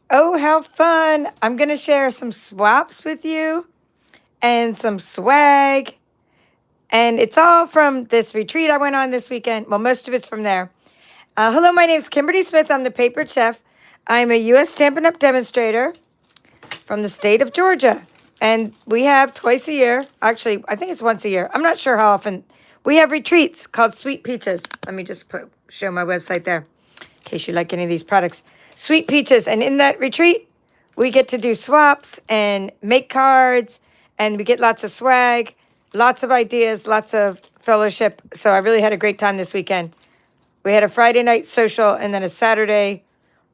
Oh, how fun! I'm going to share some swaps with you and some swag. And it's all from this retreat I went on this weekend. Well, most of it's from there. Hello, my name's Kimberly Smith. I'm the Paper Chef. I'm a U.S. Stampin' Up! Demonstrator from the state of Georgia. And we have twice a year. Actually, I think it's once a year. I'm not sure how often. We have retreats called Sweet Peaches. Let me just show my website there in case you like any of these products. Sweet Peaches. And in that retreat, we get to do swaps and make cards, and we get lots of swag, lots of ideas, lots of fellowship. So I really had a great time this weekend. We had a Friday night social and then a Saturday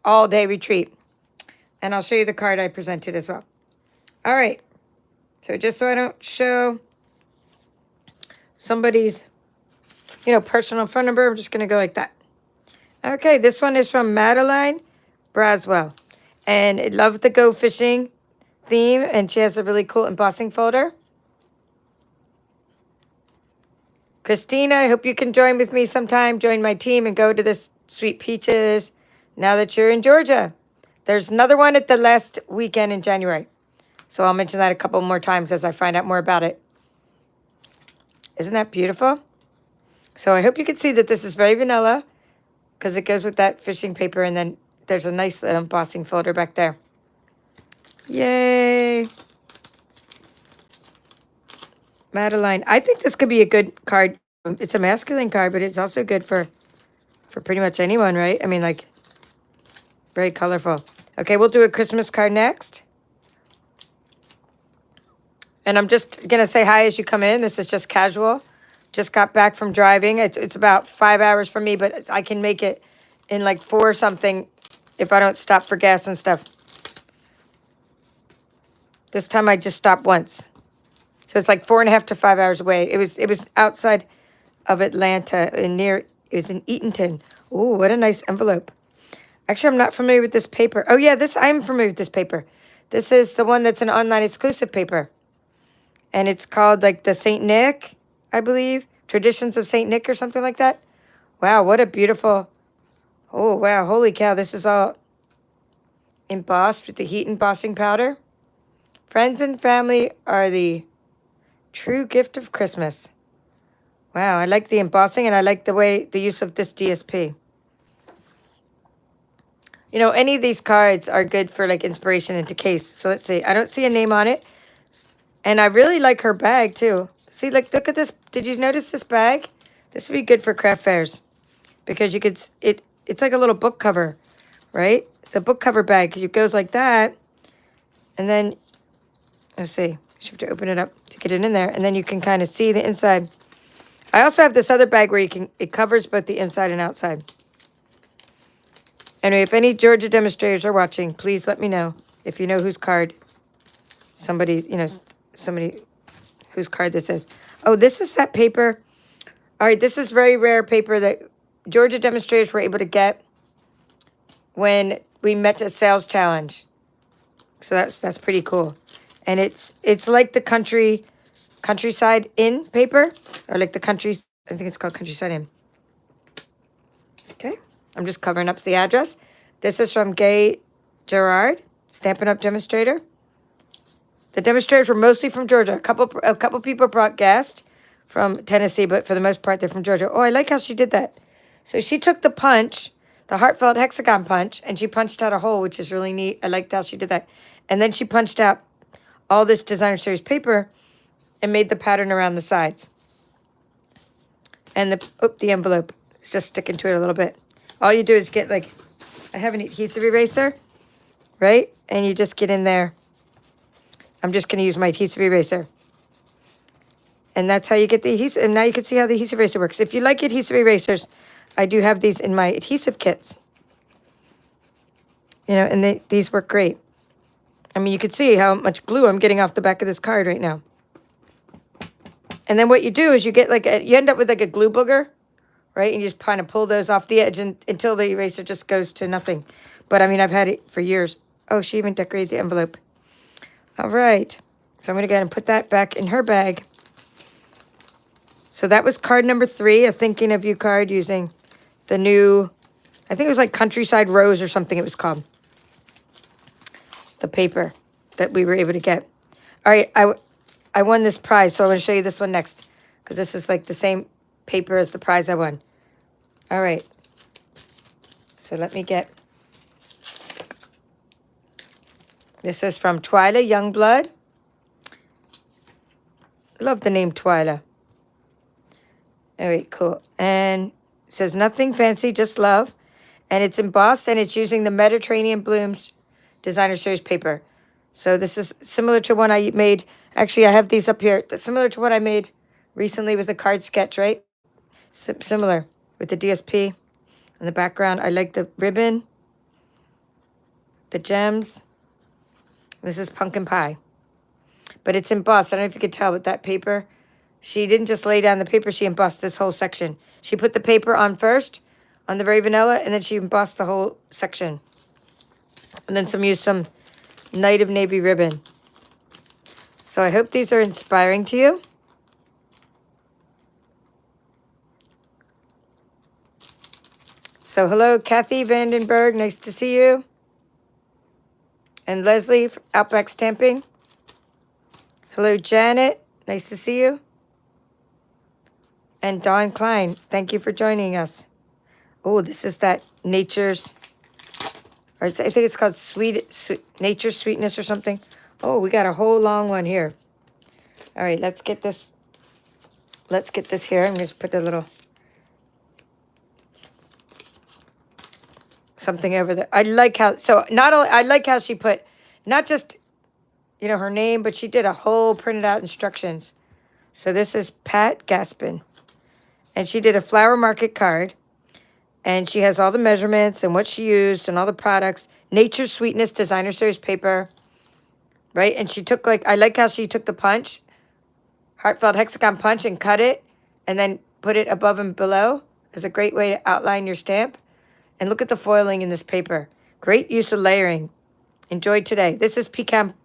all day retreat. And I'll show you the card I presented as well. All right. So just so I don't show somebody's, personal phone number, I'm just going to go like that. Okay, this one is from Madeline Braswell. And I love the Go Fishing theme, and she has a really cool embossing folder. Christina, I hope you can join with me sometime, join my team and go to this Sweet Peaches now that you're in Georgia. There's another one at the last weekend in January. So I'll mention that a couple more times as I find out more about it. Isn't that beautiful? So I hope you can see that this is very vanilla because it goes with that fishing paper, and then there's a nice little embossing folder back there. Yay! Madeline, I think this could be a good card. It's a masculine card, but it's also good for pretty much anyone, right? I mean, like, very colorful. Okay, we'll do a Christmas card next. And I'm just going to say hi as you come in. This is just casual. Just got back from driving. It's about 5 hours from me, but I can make it in like 4 or something if I don't stop for gas and stuff. This time I just stopped once. So it's like 4.5 to 5 hours away. It was outside of Atlanta, it was in Eatonton. Oh, what a nice envelope. Actually, I'm not familiar with this paper. Oh yeah, I'm familiar with this paper. This is the one that's an online exclusive paper. And it's called like the St. Nick, I believe. Traditions of St. Nick or something like that. Wow, what a beautiful. Oh, wow, holy cow. This is all embossed with the heat embossing powder. Friends and family are the true gift of Christmas. Wow, I like the embossing, and I like the use of this DSP. Any of these cards are good for like inspiration into case. So let's see. I don't see a name on it. And I really like her bag too. See, like, look at this. Did you notice this bag? This would be good for craft fairs because you could, it's like a little book cover, right? It's a book cover bag. It goes like that. And then, let's see. You have to open it up to get it in there. And then you can kind of see the inside. I also have this other bag where it covers both the inside and outside. Anyway, if any Georgia demonstrators are watching, please let me know if you know whose card somebody whose card this is. Oh, this is that paper. All right, this is very rare paper that Georgia demonstrators were able to get when we met a sales challenge. So that's pretty cool. And it's like the Countryside Inn paper, or like the country, I think it's called Countryside Inn. Okay, I'm just covering up the address. This is from Gay Gerard, Stampin' Up! Demonstrator. The demonstrators were mostly from Georgia. A couple people brought guests from Tennessee, but for the most part, they're from Georgia. Oh, I like how she did that. So she took the punch, the heartfelt hexagon punch, and she punched out a hole, which is really neat. I liked how she did that. And then she punched out all this designer series paper and made the pattern around the sides. And the envelope is just sticking to it a little bit. All you do is get like, I have an adhesive eraser, right? And you just get in there. I'm just going to use my adhesive eraser. And that's how you get the adhesive. And now you can see how the adhesive eraser works. If you like adhesive erasers, I do have these in my adhesive kits. And these work great. I mean, you can see how much glue I'm getting off the back of this card right now. And then what you do is you get you end up with like a glue booger, right? And you just kind of pull those off the edge until the eraser just goes to nothing. But I mean, I've had it for years. Oh, she even decorated the envelope. All right. So I'm going to go ahead and put that back in her bag. So that was card number 3, a Thinking of You card using the new, I think it was like Countryside Rose or something it was called. the paper that we were able to get. All right, I won this prize, so I want to show you this one next because this is like the same paper as the prize I won. All right. So let me get... This is from Twyla Youngblood. Love the name Twyla. All right, cool. And it says, nothing fancy, just love. And it's embossed, and it's using the Mediterranean Blooms Designer Series paper. So this is similar to one I made. Actually, I have these up here. Similar to what I made recently with the card sketch, right? Similar with the DSP in the background. I like the ribbon, the gems. This is pumpkin pie. But it's embossed. I don't know if you could tell with that paper. She didn't just lay down the paper. She embossed this whole section. She put the paper on first, on the very vanilla, and then she embossed the whole section. And then used some Night of Navy ribbon. So I hope these are inspiring to you. So hello, Kathy Vandenberg. Nice to see you. And Leslie, Outback Stamping. Hello, Janet. Nice to see you. And Dawn Klein, thank you for joining us. Oh, this is that Nature's, or I think it's called Nature's Sweetness or something. Oh, we got a whole long one here. All right, let's get this. Let's get this here. I'm going to put a little something over there. I like how, so not only, I like how she put not just, you know, her name, but she did a whole printed out instructions. So this is Pat Gaspin. And she did a flower market card. And she has all the measurements and what she used and all the products. Nature's Sweetness Designer Series paper. Right? And she took like, I like how she took the punch, heartfelt hexagon punch, and cut it. And then put it above and below as a great way to outline your stamp. And look at the foiling in this paper. Great use of layering. Enjoy today. This is pecan.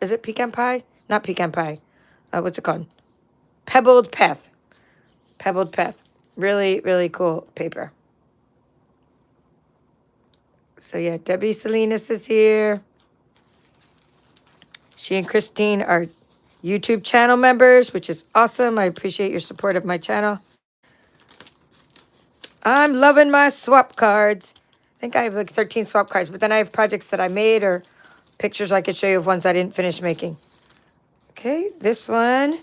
Is it pecan pie? Not pecan pie. What's it called? Pebbled Peth. Pebbled Peth. Really, really cool paper. So yeah, Debbie Salinas is here. She and Christine are YouTube channel members, which is awesome. I appreciate your support of my channel. I'm loving my swap cards. I think I have like 13 swap cards, but then I have projects that I made or pictures I could show you of ones I didn't finish making. Okay, this one.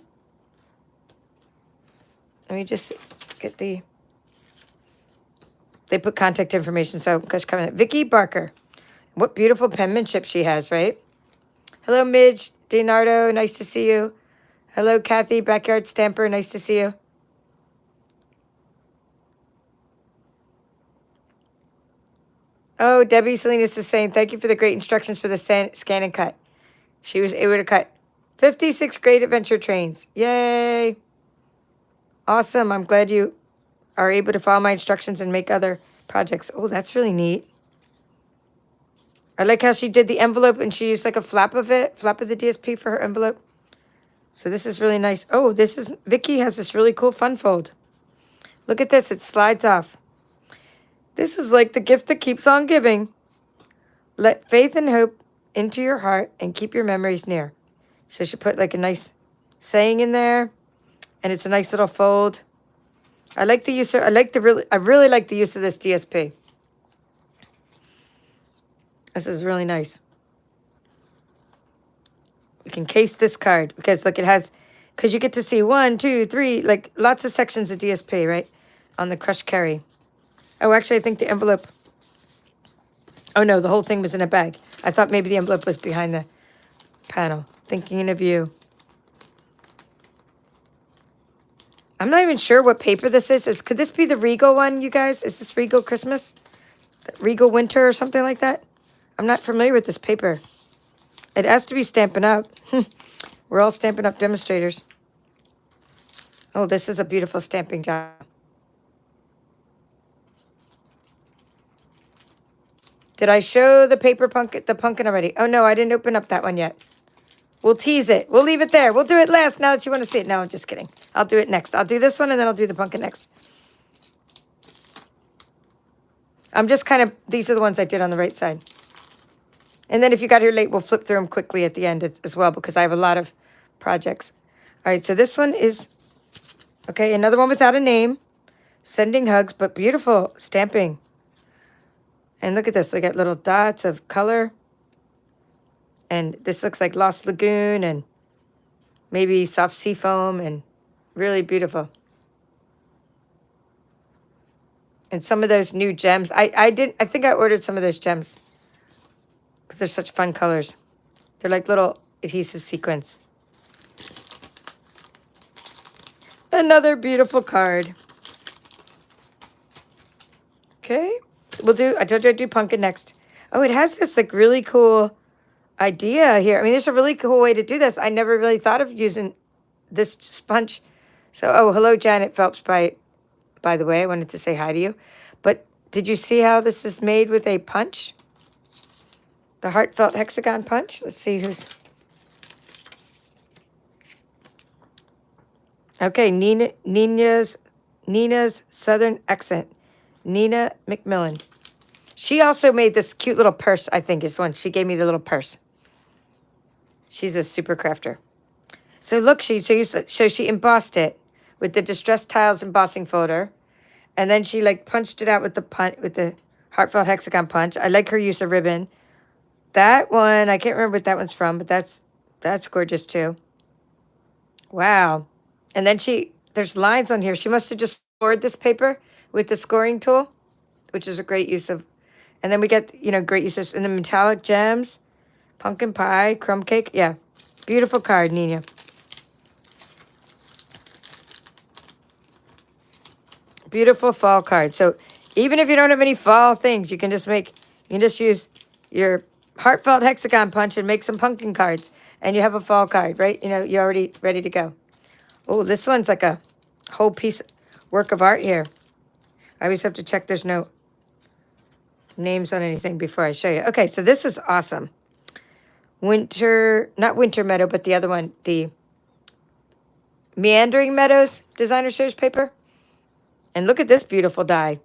Let me just get the... They put contact information, so because coming. Vicky Barker. What beautiful penmanship she has, right? Hello, Midge DiNardo. Nice to see you. Hello, Kathy, Backyard Stamper. Nice to see you. Oh, Debbie Salinas is saying, thank you for the great instructions for the scan and cut. She was able to cut 56 great adventure trains. Yay. Awesome. I'm glad you are able to follow my instructions and make other projects. Oh, that's really neat. I like how she did the envelope and she used like a flap of the DSP for her envelope. So this is really nice. Oh, this is, Vicky has this really cool fun fold. Look at this. It slides off. This is like the gift that keeps on giving. Let faith and hope into your heart and keep your memories near. So she put like a nice saying in there. And it's a nice little fold. I like the use of, I really like the use of this DSP. This is really nice. We can case this card because look, it has, because you get to see 1, 2, 3, like lots of sections of DSP, right? On the Crush Carry. Oh, actually, I think the envelope, oh no, the whole thing was in a bag. I thought maybe the envelope was behind the panel. Thinking of you. I'm not even sure what paper this is. Could this be the Regal one, you guys? Is this Regal Christmas? Regal Winter or something like that? I'm not familiar with this paper. It has to be Stampin' Up. We're all Stampin' Up demonstrators. Oh, this is a beautiful stamping job. Did I show the pumpkin already? Oh, no, I didn't open up that one yet. We'll tease it. We'll leave it there. We'll do it last now that you want to see it. No, I'm just kidding. I'll do it next. I'll do this one, and then I'll do the pumpkin next. I'm just kind of, these are the ones I did on the right side. And then if you got here late, we'll flip through them quickly at the end as well because I have a lot of projects. All right, so this one is, okay, another one without a name. Sending hugs, but beautiful stamping. And look at this. They got little dots of color. And this looks like Lost Lagoon and maybe soft sea foam and really beautiful. And some of those new gems. I think I ordered some of those gems because they're such fun colors. They're like little adhesive sequins. Another beautiful card. Okay. I told you I'd do pumpkin next. Oh, it has this like really cool idea here. I mean, there's a really cool way to do this. I never really thought of using this sponge. So, oh, hello, Janet Phelps, by the way. I wanted to say hi to you. But did you see how this is made with a punch? The heartfelt hexagon punch. Let's see who's... Okay, Nina's Southern accent. Nina McMillan. She also made this cute little purse, I think, is the one. She gave me the little purse. She's a super crafter. So look, she embossed it with the Distressed Tiles embossing folder. And then she like punched it out with the heartfelt hexagon punch. I like her use of ribbon. That one, I can't remember what that one's from, but that's gorgeous too. Wow. And then there's lines on here. She must have just scored this paper with the scoring tool, which is a great use of. And then we get, great uses in the metallic gems, pumpkin pie, crumb cake. Yeah, beautiful card, Nina. Beautiful fall card. So even if you don't have any fall things, you can just use your heartfelt hexagon punch and make some pumpkin cards, and you have a fall card, right? You're already ready to go. Oh, this one's like a whole piece work of art here. I always have to check there's no names on anything before I show you. Okay, so this is awesome. Not Winter Meadow, but the other one, the Meandering Meadows Designer Series paper. And look at this beautiful die.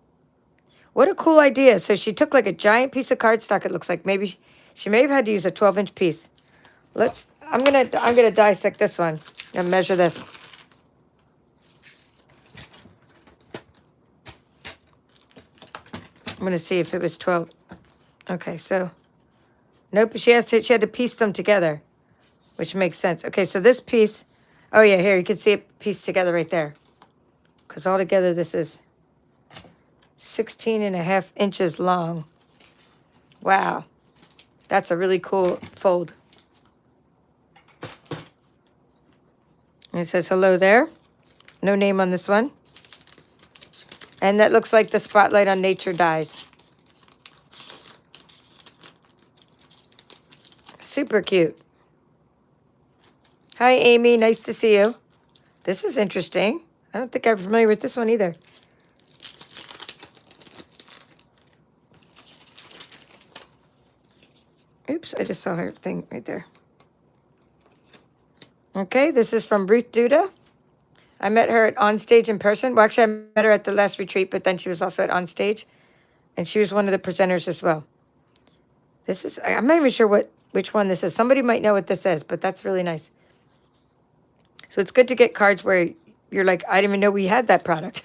What a cool idea. So she took like a giant piece of cardstock, it looks like. Maybe she may have had to use a 12-inch piece. I'm gonna dissect this one and measure this. I'm going to see if it was 12. Okay, so nope, she had to piece them together, which makes sense. Okay, so this piece, oh yeah, here you can see it pieced together right there. Because altogether this is 16.5 inches long. Wow, that's a really cool fold. And it says hello there. No name on this one. And that looks like the Spotlight on Nature dies. Super cute. Hi, Amy. Nice to see you. This is interesting. I don't think I'm familiar with this one either. Oops, I just saw her thing right there. Okay, this is from Ruth Duda. I met her at Onstage in person. Well, actually, I met her at the last retreat, but then she was also at Onstage. And she was one of the presenters as well. I'm not even sure which one this is. Somebody might know what this is, but that's really nice. So it's good to get cards where you're like, I didn't even know we had that product.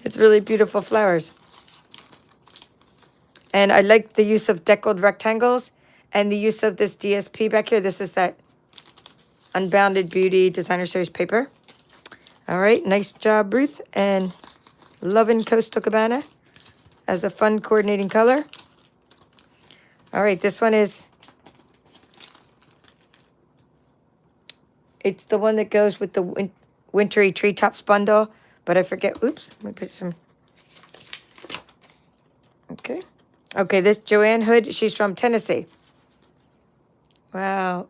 It's really beautiful flowers. And I like the use of deckled rectangles and the use of this DSP back here. This is that Unbounded Beauty Designer Series paper. All right, nice job, Ruth, and loving Coastal Cabana as a fun coordinating color. All right, this one it's the one that goes with the Wintry Treetops bundle, but I forget, oops, let me put some, okay, this Joanne Hood, she's from Tennessee. Wow.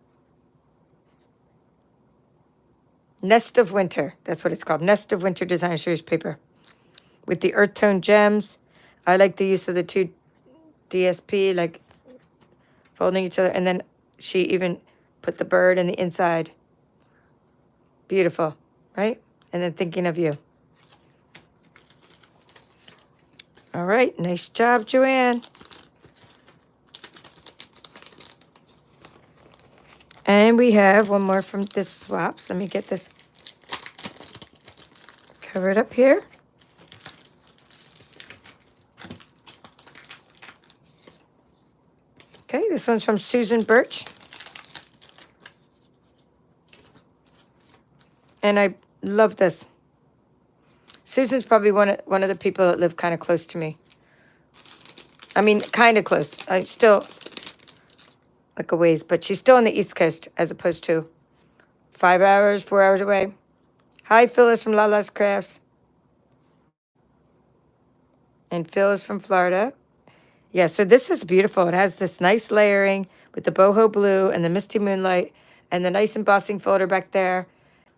Nest of Winter. That's what it's called. Nest of Winter Designer Series paper. With the earth tone gems. I like the use of the two DSP, like folding each other. And then she even put the bird in the inside. Beautiful, right? And then thinking of you. All right. Nice job, Joanne. And we have one more from this swaps. Let me get this covered up here. Okay, this one's from Susan Birch. And I love this. Susan's probably one of the people that live kind of close to me. I mean, kind of close. I'm still like a ways, but she's still on the East Coast as opposed to 5 hours, 4 hours away. Hi, Phyllis from Lala's Crafts. And Phil is from Florida. Yeah, so this is beautiful. It has this nice layering with the boho blue and the misty moonlight and the nice embossing folder back there.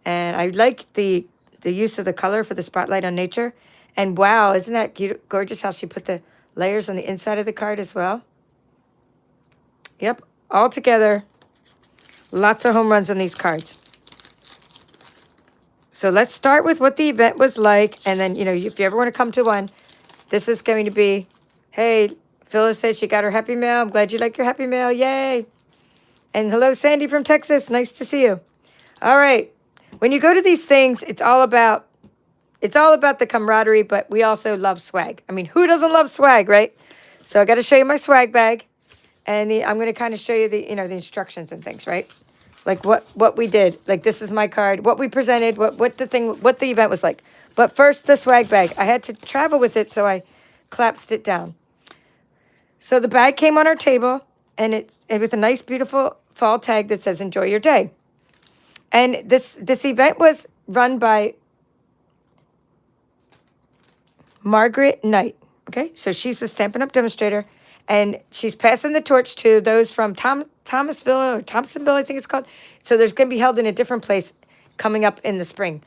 And I like the use of the color for the spotlight on nature. And wow, isn't that gorgeous how she put the layers on the inside of the card as well? Yep, all together. Lots of home runs on these cards. So let's start with what the event was like. And then, you know, if you ever want to come to one, this is going to be, hey, Phyllis says she got her Happy Mail. I'm glad you like your Happy Mail. Yay. And hello, Sandy from Texas. Nice to see you. All right. When you go to these things, it's all about the camaraderie, but we also love swag. I mean, who doesn't love swag, right? So I got to show you my swag bag. And I'm going to kind of show you the instructions and things, right? Like what we did. Like this is my card, what we presented, what the event was like. But first, the swag bag. I had to travel with it, so I collapsed it down. So the bag came on our table, and with a nice, beautiful fall tag that says "Enjoy your day." And this event was run by Margaret Knight. Okay, so she's a Stampin' Up! Demonstrator, and she's passing the torch to those from Thomasville or Thompsonville, I think it's called. So there's going to be held in a different place coming up in the spring.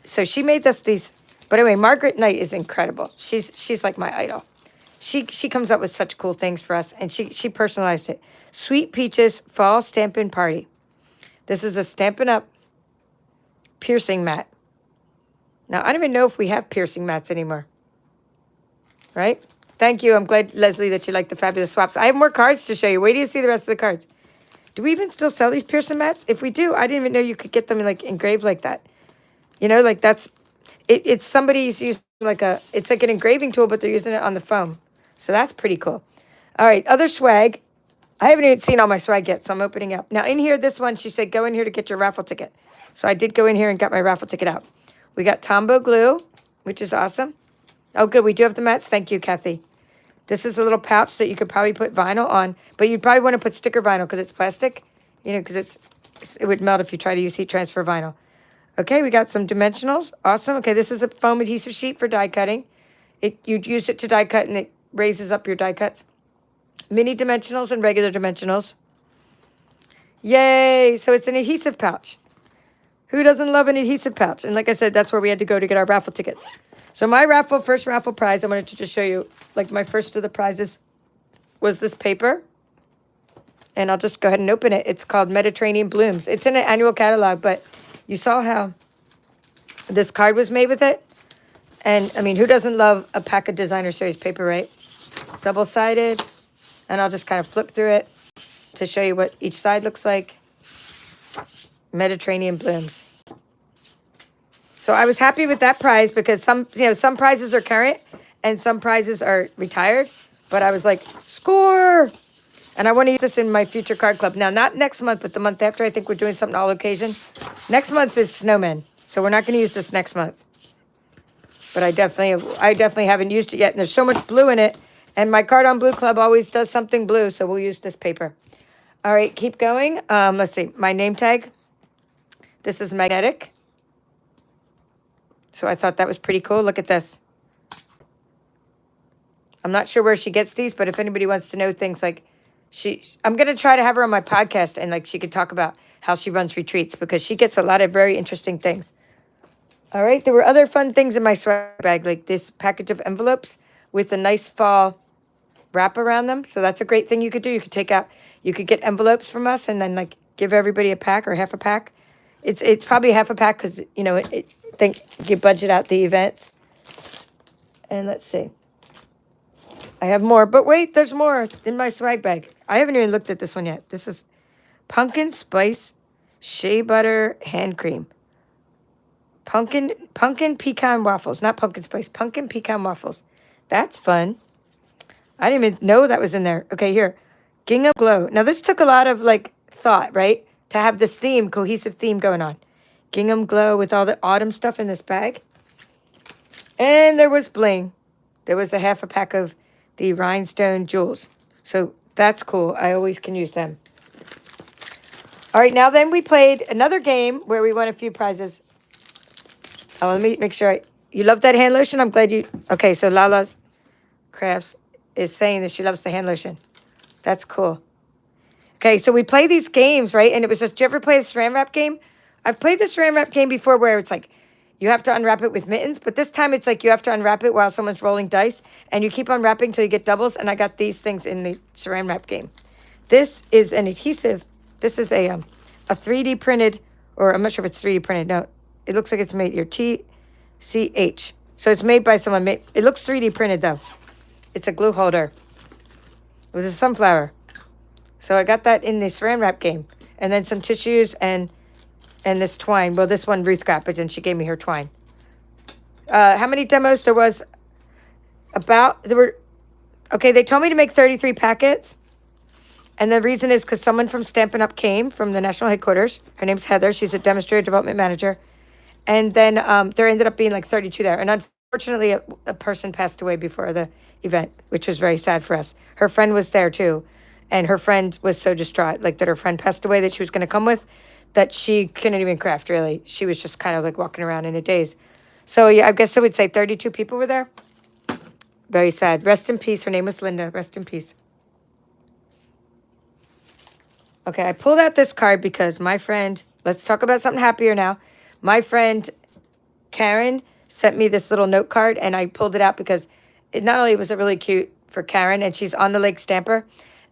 So she made us these. But anyway, Margaret Knight is incredible. She's like my idol. She comes up with such cool things for us, and she personalized it. Sweet Peaches Fall Stampin' Party. This is a Stampin' Up! Piercing mat. Now, I don't even know if we have piercing mats anymore. Right? Thank you. I'm glad, Leslie, that you like the fabulous swaps. I have more cards to show you. Wait till you see the rest of the cards. Do we even still sell these piercing mats? If we do, I didn't even know you could get them like engraved like that. You know, like that's, it's somebody's using it's like an engraving tool, but they're using it on the foam. So that's pretty cool. All right, other swag. I haven't even seen all my swag yet, so I'm opening up. Now in here, this one, she said, go in here to get your raffle ticket. So I did go in here and got my raffle ticket out. We got Tombow glue, which is awesome. Oh, good. We do have the mats. Thank you, Kathy. This is a little pouch that you could probably put vinyl on, but you'd probably want to put sticker vinyl because it's plastic, you know, because it would melt if you try to use heat transfer vinyl. Okay, we got some dimensionals. Awesome. Okay, this is a foam adhesive sheet for die cutting. You'd use it to die cut, and it raises up your die cuts. Mini dimensionals and regular dimensionals. Yay! So it's an adhesive pouch. Who doesn't love an adhesive pouch? And like I said, that's where we had to go to get our raffle tickets. So my first raffle prize, I wanted to just show you, like my first of the prizes was this paper. And I'll just go ahead and open it. It's called Mediterranean Blooms. It's in an annual catalog, but you saw how this card was made with it. And, I mean, who doesn't love a pack of designer series paper, right? Double-sided. And I'll just kind of flip through it to show you what each side looks like. Mediterranean Blooms. So I was happy with that prize because some prizes are current and some prizes are retired. But I was like, score! And I want to use this in my future card club. Now, not next month, but the month after. I think we're doing something all occasion. Next month is snowmen. So we're not going to use this next month. But I definitely haven't used it yet. And there's so much blue in it. And my Card on Blue Club always does something blue. So we'll use this paper. All right, keep going. Let's see. My name tag. This is magnetic. So I thought that was pretty cool. Look at this. I'm not sure where she gets these, but if anybody wants to know things like I'm going to try to have her on my podcast and like she could talk about how she runs retreats because she gets a lot of very interesting things. All right. There were other fun things in my swag bag, like this package of envelopes with a nice fall wrap around them. So that's a great thing you could do. You could get envelopes from us and then like give everybody a pack or half a pack. It's probably half a pack because, you know, think you budget out the events. And let's see. I have more, but wait, there's more in my swag bag. I haven't even looked at this one yet. This is Pumpkin spice shea butter hand cream. Pumpkin pecan waffles. Not pumpkin spice. Pumpkin pecan waffles. That's fun. I didn't even know that was in there. Okay, here. Gingham Glow. Now, this took a lot of, like, thought, right? To have this theme, cohesive theme going on. Gingham Glow with all the autumn stuff in this bag. And there was bling. There was a half a pack of the rhinestone jewels. So that's cool. I always can use them. All right, now then we played another game where we won a few prizes. Oh, let me make sure you love that hand lotion? I'm glad you... Okay, so Lala's Crafts is saying that she loves the hand lotion. That's cool. Okay, so we play these games, right? And it was just... Did you ever play a saran wrap game? I've played the saran wrap game before where it's like you have to unwrap it with mittens, but this time it's like you have to unwrap it while someone's rolling dice, and you keep unwrapping till you get doubles, and I got these things in the saran wrap game. This is an adhesive. This is a 3D printed, or I'm not sure if it's 3D printed. No, it looks like it's made here. TCH. So it's made by someone. It looks 3D printed, though. It's a glue holder. It was a sunflower. So I got that in the saran wrap game. And then some tissues and this twine. Well, this one Ruth got, but then she gave me her twine. How many demos there was? Okay, they told me to make 33 packets. And the reason is because someone from Stampin' Up came from the national headquarters. Her name's Heather. She's a demonstrator development manager. And then there ended up being like 32 there. And unfortunately, a person passed away before the event, which was very sad for us. Her friend was there too. And her friend was so distraught, like that her friend passed away that she was going to come with, that she couldn't even craft, really. She was just kind of like walking around in a daze. So yeah, I guess I would say 32 people were there. Very sad. Rest in peace. Her name was Linda. Rest in peace. Okay, I pulled out this card because my friend, let's talk about something happier now. My friend Karen sent me this little note card, and I pulled it out because it not only was it really cute for Karen, and she's on the Lake Stamper,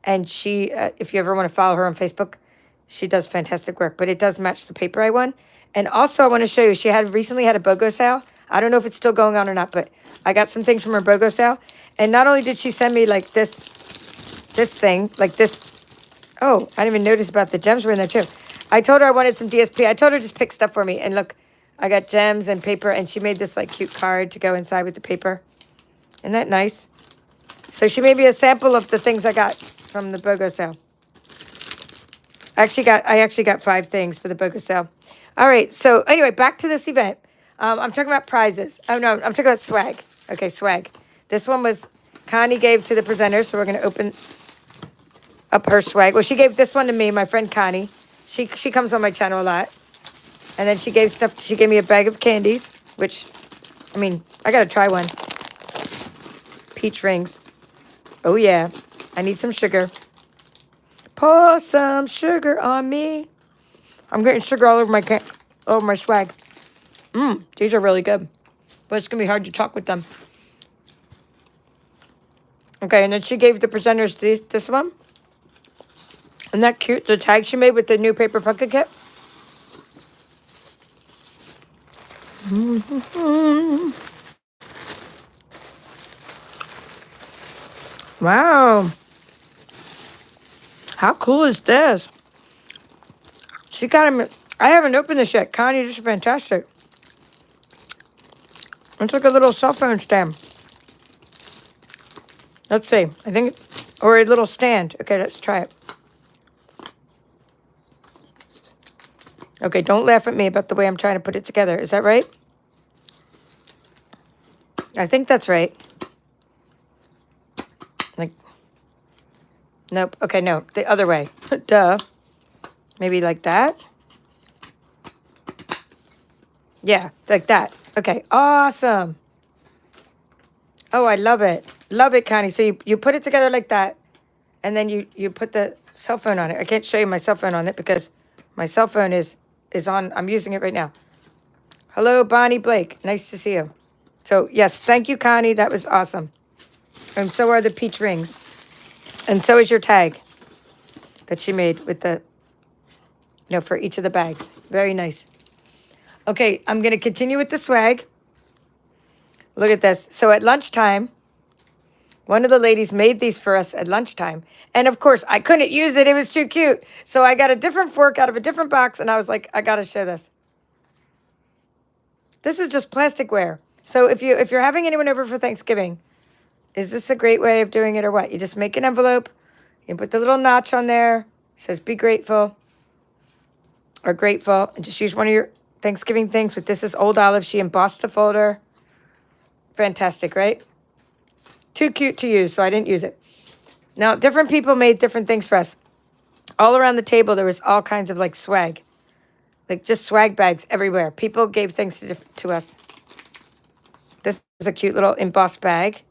and she, if you ever want to follow her on Facebook, she does fantastic work, but it does match the paper I won. And also I want to show you, she had recently had a BOGO sale. I don't know if it's still going on or not, but I got some things from her BOGO sale. And not only did she send me like this thing, like this. Oh, I didn't even notice about the gems were in there too. I told her I wanted some DSP. I told her just pick stuff for me. And look, I got gems and paper, and she made this like cute card to go inside with the paper. Isn't that nice? So she made me a sample of the things I got from the BOGO sale. I actually got 5 things for the BOGO sale. All right, so anyway, back to this event. I'm talking about prizes. Oh, no, I'm talking about swag. Okay, swag. This one was Connie gave to the presenters, so we're going to open up her swag. Well, she gave this one to me, my friend Connie. She comes on my channel a lot. And then she gave me a bag of candies, which, I mean, I got to try one. Peach rings. Oh, yeah. I need some sugar. Pour some sugar on me. I'm getting sugar all over my swag. These are really good. But it's going to be hard to talk with them. Okay, and then she gave the presenters this one. Isn't that cute? The tag she made with the new paper pumpkin kit. Wow. How cool is this? She got him. I haven't opened this yet. Connie, this is fantastic. It's like a little cell phone stand. Let's see. I think, or a little stand. Okay, let's try it. Okay, don't laugh at me about the way I'm trying to put it together. Is that right? I think that's right. Like, nope. Okay, no, the other way. Duh. Maybe like that. Yeah, like that. Okay, awesome. Oh, I love it. Love it, Connie. So you put it together like that, and then you put the cell phone on it. I can't show you my cell phone on it because my cell phone is on. I'm using it right now. Hello, Bonnie Blake. Nice to see you. So, yes, thank you, Connie. That was awesome. And so are the peach rings. And so is your tag that she made with the, for each of the bags. Very nice. Okay, I'm going to continue with the swag. Look at this. So at lunchtime, One of the ladies made these for us at lunchtime. And of course, I couldn't use it. It was too cute. So I got a different fork out of a different box, and I was like, I got to show this. This is just plasticware. So if you're having anyone over for Thanksgiving, is this a great way of doing it or what? You just make an envelope, you put the little notch on there, it says be grateful or grateful, and just use one of your Thanksgiving things. But this is Old Olive. She embossed the folder. Fantastic, right? Too cute to use, so I didn't use it. Now, different people made different things for us. All around the table, there was all kinds of like swag. Like just swag bags everywhere. People gave things to us. This is a cute little embossed bag.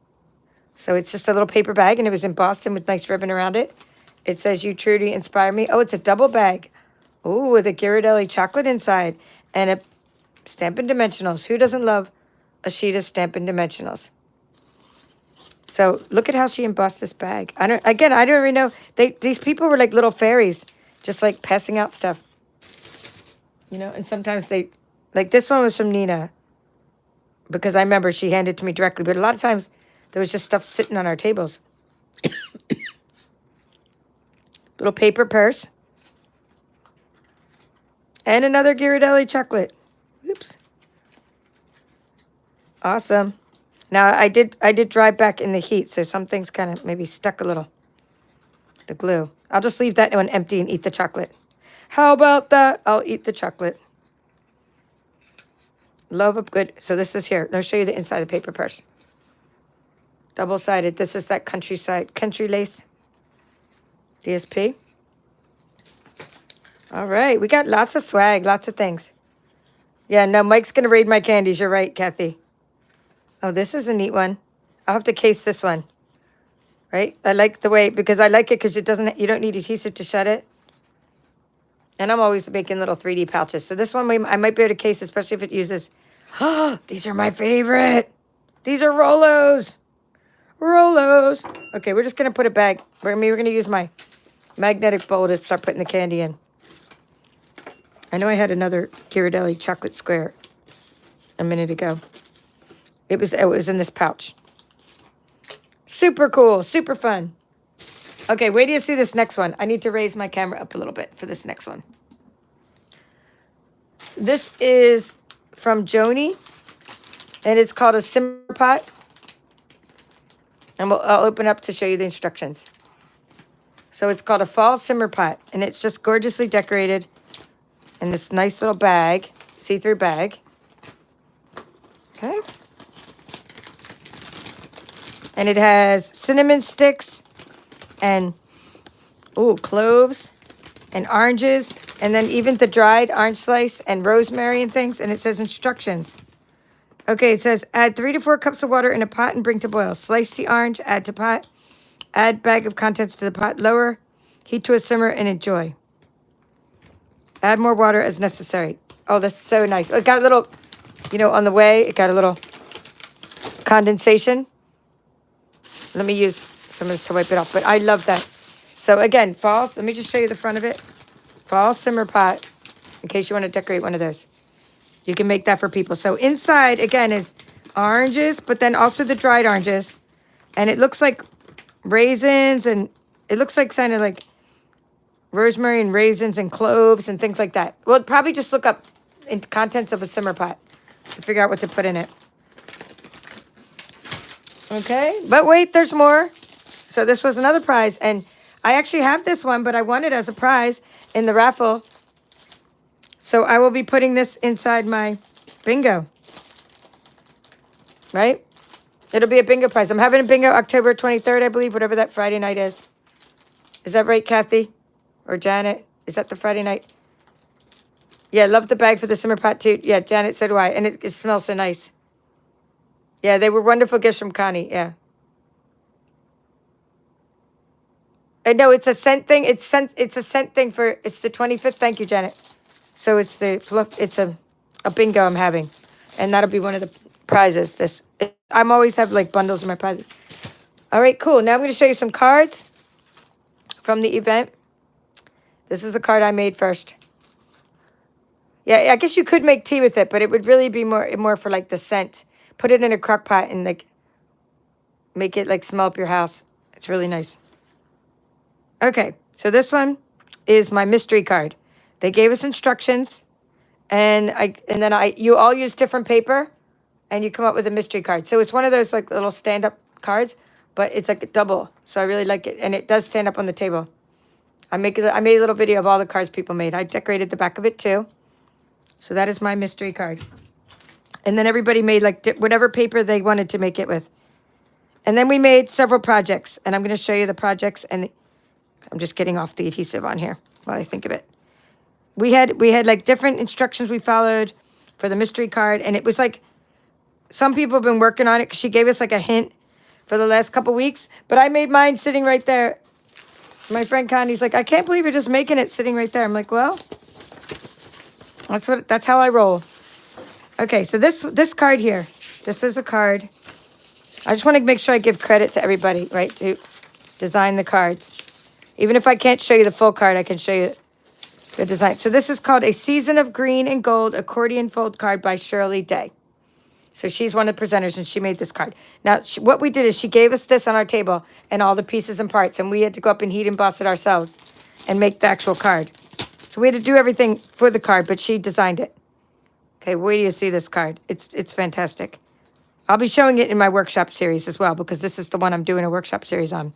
So it's just a little paper bag, and it was embossed and with nice ribbon around it. It says, you truly inspire me. Oh, it's a double bag. Oh, with a Ghirardelli chocolate inside and a Stampin' Dimensionals. Who doesn't love a sheet of Stampin' Dimensionals? So look at how she embossed this bag. I don't really know. These people were like little fairies, just like passing out stuff. You know, and sometimes like this one was from Nina, because I remember she handed it to me directly. But a lot of times there was just stuff sitting on our tables. Little paper purse. And another Ghirardelli chocolate. Oops. Awesome. Now, I did dry back in the heat, so some things kind of maybe stuck a little. The glue. I'll just leave that one empty and eat the chocolate. How about that? I'll eat the chocolate. Love of good. So this is here. I'll show you the inside of the paper purse. Double-sided. This is that country lace. DSP. All right. We got lots of swag, lots of things. Yeah, no, Mike's going to raid my candies. You're right, Kathy. Oh, this is a neat one. I'll have to case this one. Right? I like the way, because I like it because you don't need adhesive to shut it. And I'm always making little 3D pouches. So this one, I might be able to case, especially if it uses. Oh, these are my favorite. These are Rolos. Rolos. Okay, we're just going to put a bag. We're going to use my magnetic bowl to start putting the candy in. I know I had another Ghirardelli chocolate square a minute ago. It was in this pouch. Super cool. Super fun. Okay, wait till you see this next one. I need to raise my camera up a little bit for this next one. This is from Joni, and it's called a simmer pot. And I'll open up to show you the instructions. So it's called a fall simmer pot, and it's just gorgeously decorated in this nice little bag, see-through bag. Okay. And it has cinnamon sticks and, cloves and oranges, and then even the dried orange slice and rosemary and things. And it says instructions. Okay, it says, add 3 to 4 cups of water in a pot and bring to boil. Slice the orange, add to pot. Add bag of contents to the pot. Lower heat to a simmer and enjoy. Add more water as necessary. Oh, that's so nice. Oh, it got a little, on the way, it got a little condensation. Let me use some of this to wipe it off. But I love that. So again, fall. Let me just show you the front of it. Fall simmer pot, in case you want to decorate one of those. You can make that for people. So inside, again, is oranges, but then also the dried oranges. And it looks like raisins, and it looks like kind of like rosemary and raisins and cloves and things like that. Well, probably just look up in contents of a simmer pot to figure out what to put in it. Okay, but wait, there's more. So this was another prize, and I actually have this one, but I won it as a prize in the raffle. So I will be putting this inside my bingo. Right? It'll be a bingo prize. I'm having a bingo October 23rd, I believe, whatever that Friday night is. Is that right, Kathy? Or Janet? Is that the Friday night? Yeah, love the bag for the simmer pot, too. Yeah, Janet, so do I. And it smells so nice. Yeah, they were wonderful gifts from Connie. Yeah. And no, it's a scent thing. It's a scent thing for, it's the 25th. Thank you, Janet. So it's it's a bingo I'm having. And that'll be one of the prizes. I'm always have like bundles of my prizes. All right, cool. Now I'm going to show you some cards from the event. This is a card I made first. Yeah, I guess you could make tea with it, but it would really be more for like the scent. Put it in a crock pot and like make it like smell up your house. It's really nice. Okay, so this one is my mystery card. They gave us instructions, and you all use different paper, and you come up with a mystery card. So it's one of those like little stand-up cards, but it's like a double. So I really like it, and it does stand up on the table. I made a little video of all the cards people made. I decorated the back of it too. So that is my mystery card. And then everybody made like whatever paper they wanted to make it with. And then we made several projects, and I'm going to show you the projects. And I'm just getting off the adhesive on here while I think of it. We had like different instructions we followed for the mystery card, and it was like some people have been working on it because she gave us like a hint for the last couple weeks. But I made mine sitting right there. My friend Connie's like, I can't believe you're just making it sitting right there. I'm like, well, that's how I roll. Okay, so this card here, this is a card. I just want to make sure I give credit to everybody, right, to design the cards. Even if I can't show you the full card, I can show you the design. So this is called A Season of Green and Gold Accordion Fold Card by Shirley Day. So she's one of the presenters, and she made this card. Now, what we did is she gave us this on our table and all the pieces and parts, and we had to go up and heat emboss it ourselves and make the actual card. So we had to do everything for the card, but she designed it. Okay, wait till you see this card. It's fantastic. I'll be showing it in my workshop series as well, because this is the one I'm doing a workshop series on.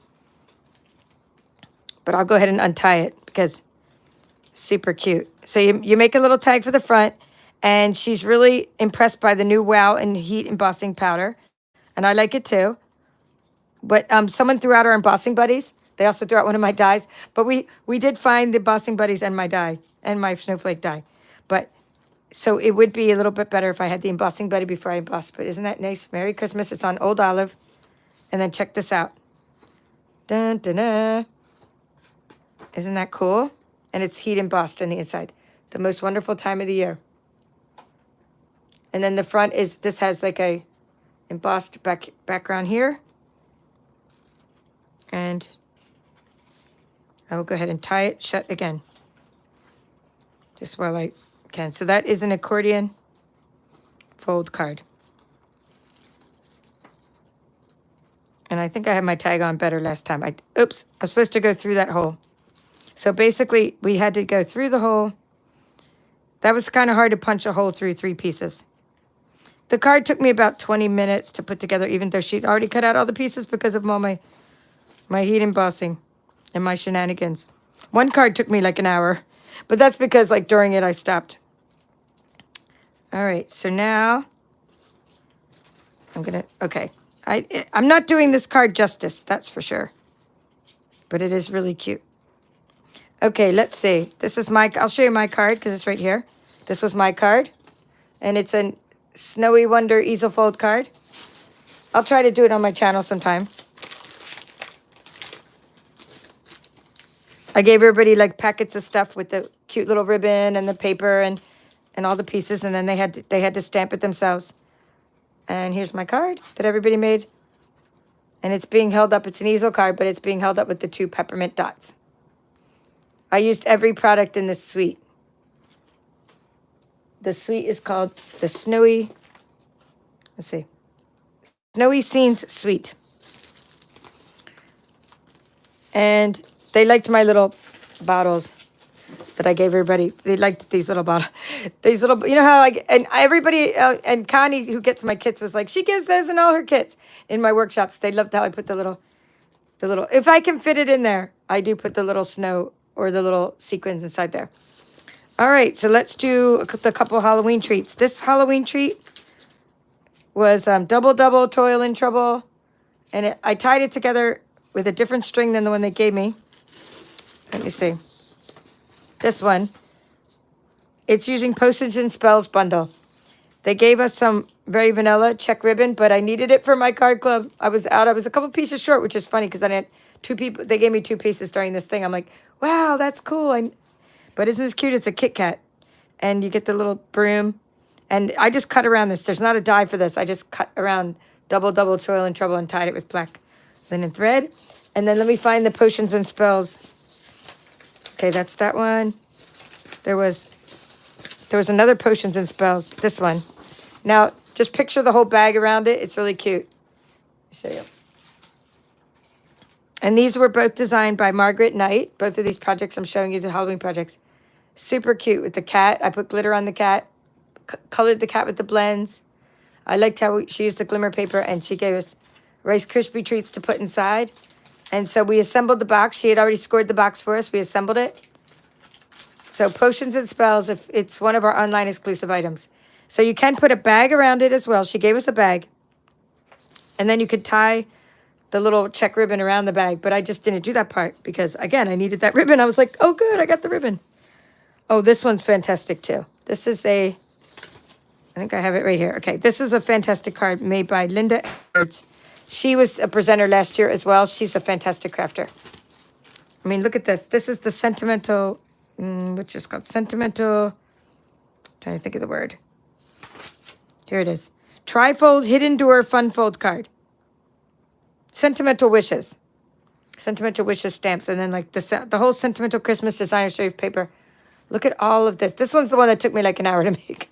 But I'll go ahead and untie it because it's super cute. So you make a little tag for the front, and she's really impressed by the new Wow and Heat embossing powder. And I like it too. But someone threw out our embossing buddies. They also threw out one of my dies. But we did find the embossing buddies and my die, and my snowflake die. But so it would be a little bit better if I had the embossing buddy before I emboss. But isn't that nice? Merry Christmas. It's on Old Olive. And then check this out. Dun, dun, dun. Isn't that cool? And it's heat embossed on the inside. The most wonderful time of the year. And then the front is, this has like a embossed background here. And I will go ahead and tie it shut again. Just while I can. So that is an accordion fold card. And I think I had my tag on better last time. Oops, I was supposed to go through that hole. So basically, we had to go through the hole. That was kind of hard to punch a hole through 3 pieces. The card took me about 20 minutes to put together, even though she'd already cut out all the pieces because of all my heat embossing and my shenanigans. One card took me like an hour, but that's because like during it I stopped. All right, so now okay. I'm not doing this card justice, that's for sure. But it is really cute. Okay, let's see. I'll show you my card because it's right here. This was my card. And it's a Snowy Wonder easel fold card. I'll try to do it on my channel sometime. I gave everybody like packets of stuff with the cute little ribbon and the paper and all the pieces, and then they had to stamp it themselves. And here's my card that everybody made. And it's being held up. It's an easel card, but it's being held up with the 2 peppermint dots. I used every product in this suite. The suite is called the Snowy Scenes Suite. And they liked my little bottles that I gave everybody. They liked these little bottles. These little, you know how and everybody, and Connie, who gets my kits, was like, she gives those in all her kits in my workshops. They loved how I put the little, if I can fit it in there, I do put the little snow or the little sequins inside there. All right, so let's do the couple Halloween treats. This Halloween treat was Double Double Toil and Trouble. And I tied it together with a different string than the one they gave me. Let me see. This one. It's using Postage and Spells bundle. They gave us some very vanilla check ribbon, but I needed it for my card club. I was a couple pieces short, which is funny because I had 2 people. They gave me 2 pieces during this thing. I'm like, wow, that's cool. But isn't this cute? It's a Kit Kat. And you get the little broom. And I just cut around this. There's not a die for this. I just cut around Double Double Toil and Trouble and tied it with black linen thread. And then let me find the Potions and Spells. Okay, that's that one. There was another Potions and Spells. This one. Now, just picture the whole bag around it. It's really cute. Let me show you. And these were both designed by Margaret Knight. Both of these projects I'm showing you, the Halloween projects. Super cute with the cat. I put glitter on the cat, colored the cat with the blends. I liked how she used the glimmer paper, and she gave us Rice Krispie treats to put inside. And so we assembled the box. She had already scored the box for us. We assembled it. So Potions and Spells, if it's one of our online exclusive items. So you can put a bag around it as well. She gave us a bag. And then you could tie the little check ribbon around the bag. But I just didn't do that part because, again, I needed that ribbon. I was like, oh, good, I got the ribbon. Oh, this one's fantastic, too. This is I think I have it right here. Okay, this is a fantastic card made by Linda Edwards. She was a presenter last year as well. She's a fantastic crafter. I mean, look at this. This is the sentimental, which is called sentimental, trying to think of the word. Here it is. Trifold Hidden Door Fun Fold card. Sentimental Wishes. Sentimental Wishes stamps. And then like the whole Sentimental Christmas Designer Series paper. Look at all of this. This one's the one that took me like an hour to make.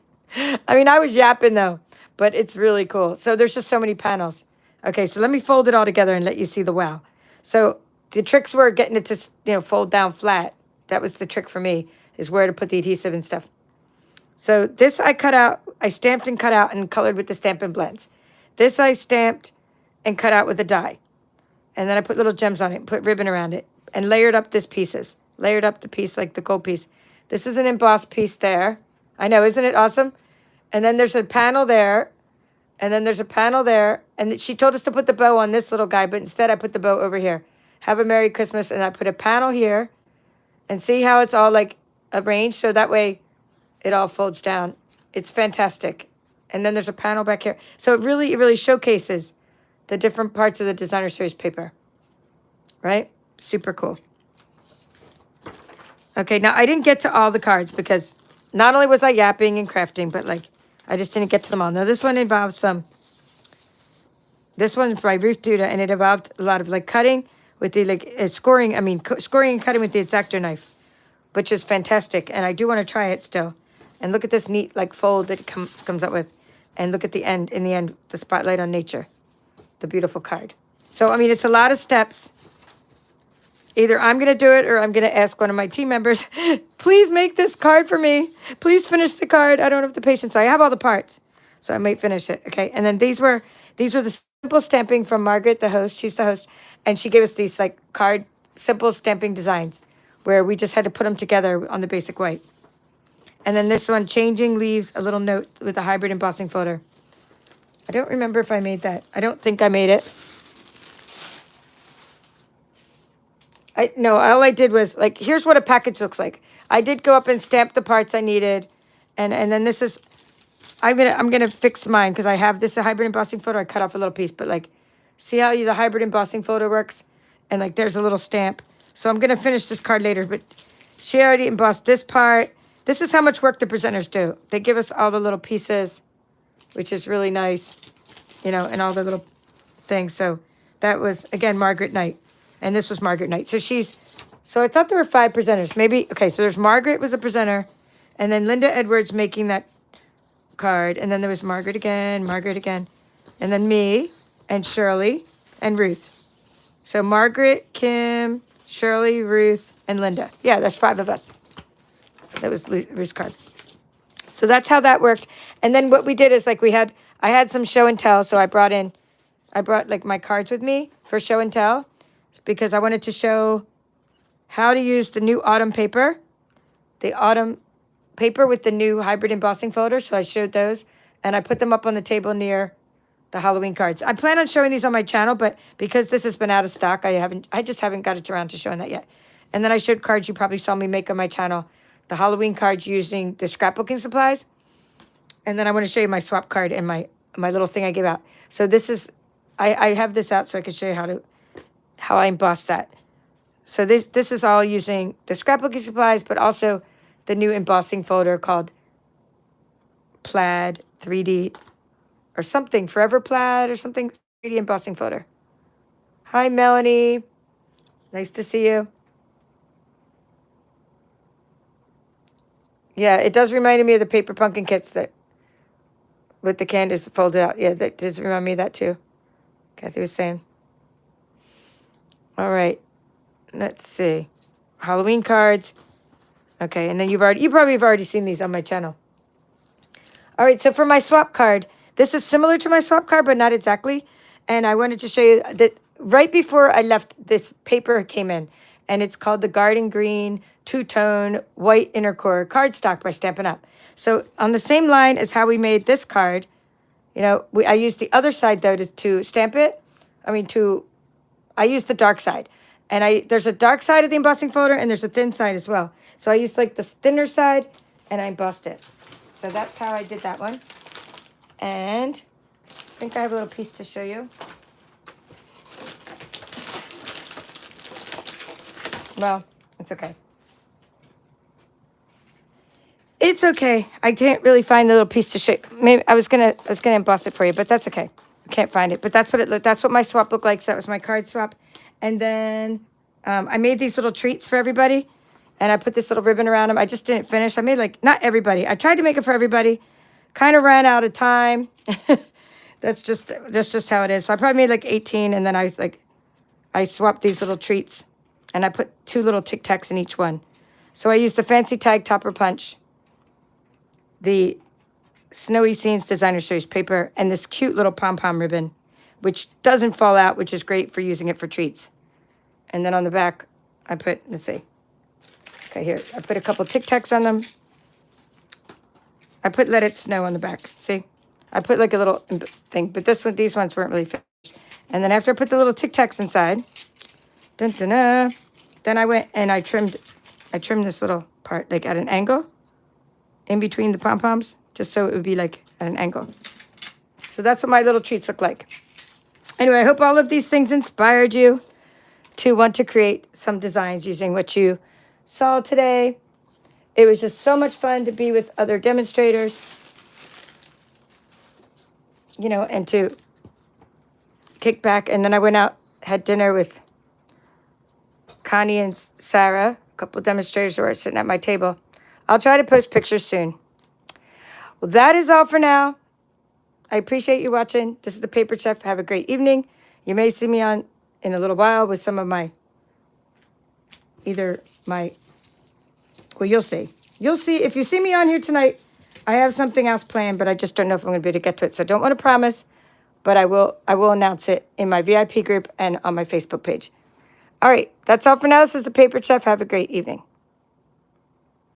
I mean, I was yapping though, but it's really cool. So there's just so many panels. Okay, so let me fold it all together and let you see the wow. So the tricks were getting it to, fold down flat. That was the trick for me, is where to put the adhesive and stuff. So this I cut out, I stamped and cut out and colored with the Stampin' blends. This I stamped and cut out with a die. And then I put little gems on it, put ribbon around it, and layered up this pieces. Layered up the piece, like the gold piece. This is an embossed piece there. I know, isn't it awesome? And then there's a panel there. And then there's a panel there. And she told us to put the bow on this little guy, but instead I put the bow over here. Have a Merry Christmas. And I put a panel here. And see how it's all like arranged? So that way it all folds down. It's fantastic. And then there's a panel back here. So it really showcases the different parts of the Designer Series paper. Right? Super cool. Okay, now I didn't get to all the cards because not only was I yapping and crafting, but like I just didn't get to them all. Now this one involves this one's by Ruth Duda, and it involved a lot of like cutting with the scoring and cutting with the X-Acto knife, which is fantastic. And I do want to try it still. And look at this neat like fold that it comes up with. And look at the end, in the end, the Spotlight on Nature, the beautiful card. So, I mean, it's a lot of steps. Either I'm going to do it or I'm going to ask one of my team members, please make this card for me. Please finish the card. I don't have the patience. I have all the parts, so I might finish it. Okay. And then these were the simple stamping from Margaret, the host. She's the host. And she gave us these like simple stamping designs where we just had to put them together on the basic white. And then this one, Changing Leaves, a little note with a hybrid embossing folder. I don't remember if I made that. I don't think I made it. No, all I did was, like, here's what a package looks like. I did go up and stamp the parts I needed. And then this is, I'm gonna fix mine because I have this a hybrid embossing folder. I cut off a little piece, but like, see how the hybrid embossing folder works? And like, there's a little stamp. So I'm gonna finish this card later, but she already embossed this part. This is how much work the presenters do. They give us all the little pieces, which is really nice, and all the little things. So that was, again, Margaret Knight. And this was Margaret Knight. So I thought there were 5 presenters. Maybe, okay, so there's Margaret was a presenter. And then Linda Edwards making that card. And then there was Margaret again. And then me and Shirley and Ruth. So Margaret, Kim, Shirley, Ruth, and Linda. Yeah, that's 5 of us. That was Ruth's card. So that's how that worked. And then what we did is like I had some show and tell. So I brought like my cards with me for show and tell because I wanted to show how to use the new autumn paper, with the new hybrid embossing folder. So I showed those and I put them up on the table near the Halloween cards. I plan on showing these on my channel, but because this has been out of stock, I just haven't got it around to showing that yet. And then I showed cards you probably saw me make on my channel, the Halloween cards using the scrapbooking supplies. And then I want to show you my swap card and my little thing I gave out. So this is, I have this out so I can show you how I emboss that. So this is all using the scrapbooking supplies, but also the new embossing folder called Plaid 3D or something, Forever Plaid or something, 3D embossing folder. Hi, Melanie. Nice to see you. Yeah, it does remind me of the paper pumpkin kits that with the candies folded out. Yeah, that does remind me of that too. Kathy was saying. All right. Let's see. Halloween cards. Okay, and then you probably have already seen these on my channel. All right, so for my swap card, this is similar to my swap card, but not exactly. And I wanted to show you that right before I left, this paper came in, and it's called the Garden Green Two-Tone White Inner Core Cardstock by Stampin' Up. So on the same line as how we made this card, you know, I used the other side, though, to stamp it. I used the dark side. And there's a dark side of the embossing folder, and there's a thin side as well. So I used like the thinner side, and I embossed it. So that's how I did that one. And I think I have a little piece to show you. Well, it's okay. It's okay. I didn't really find the little piece to show you. Maybe I was gonna emboss it for you, but that's okay. I can't find it. But that's what my swap looked like. So that was my card swap. And then I made these little treats for everybody. And I put this little ribbon around them. I just didn't finish. I made not everybody. I tried to make it for everybody. Kind of ran out of time. That's just how it is. So I probably made 18, and then I swapped these little treats, and I put 2 little Tic Tacs in each one. So I used the Fancy Tag Topper Punch, the Snowy Scenes Designer Series paper, and this cute little pom-pom ribbon, which doesn't fall out, which is great for using it for treats. And then on the back, I put, let's see. Okay, here, I put a couple Tic Tacs on them. I put Let It Snow on the back. See? I put a little thing, but these ones weren't really finished. And then after I put the little Tic Tacs inside, then I went and I trimmed this little part at an angle in between the pom-poms, just so it would be at an angle. So that's what my little treats look like. Anyway, I hope all of these things inspired you to want to create some designs using what you saw today. It was just so much fun to be with other demonstrators, you know, and to kick back. And then I went out, had dinner with Connie and Sarah, a couple of demonstrators who are sitting at my table. I'll try to post pictures soon. Well, that is all for now. I appreciate you watching. This is the Paper Chef. Have a great evening. You may see me on in a little while with some of well, you'll see. You'll see. If you see me on here tonight, I have something else planned, but I just don't know if I'm going to be able to get to it. So I don't want to promise, but I will announce it in my VIP group and on my Facebook page. All right. That's all for now. This is the Paper Chef. Have a great evening.